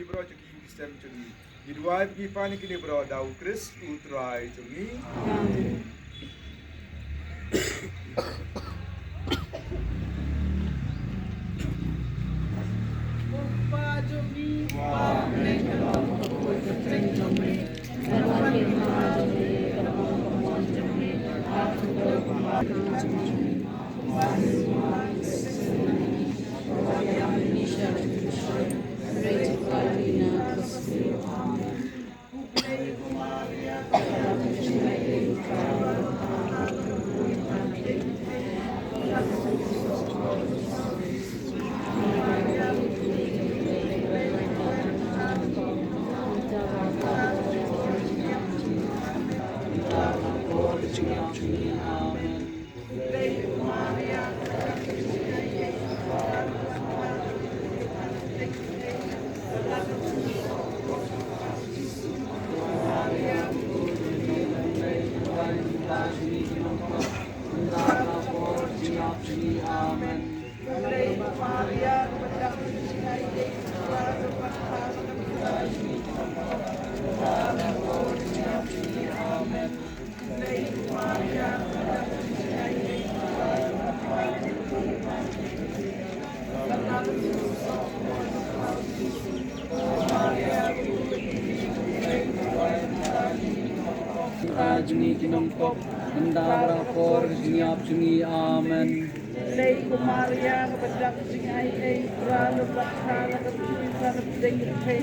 bro cuki kisem cuki Idwai pergi panik ini bro dau Chris utrai cuki Juni kinongkop mendara por jini apjuni amen. Lei kumaria kebedak sing ai ai pralo bakhala ke bisa deng pe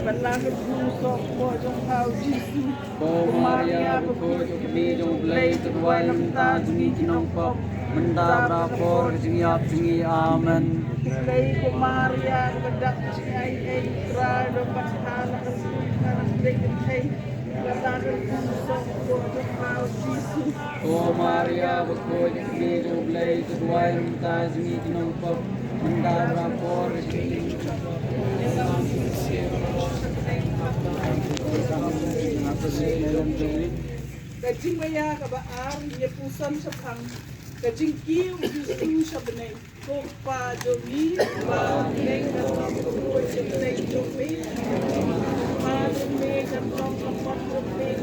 balang ku so ko jong au jisu Ko Maria buko jokni jong blai tuwai lamta juni kinongkop mendara por jini apjuni amen. Lei kumaria kebedak sing ai ai pralo bakhala ke bisa deng pe balang ku so ko jong au jisu Ko Maria buko jokni jong blai tuwai lamta juni kinongkop mendara por jini Kajing maya kabaar niya pusan sa pang kajing kiw yusin sa benay ko pa domi pa neng na ko sa benay domi pa domi kan tong kapot domi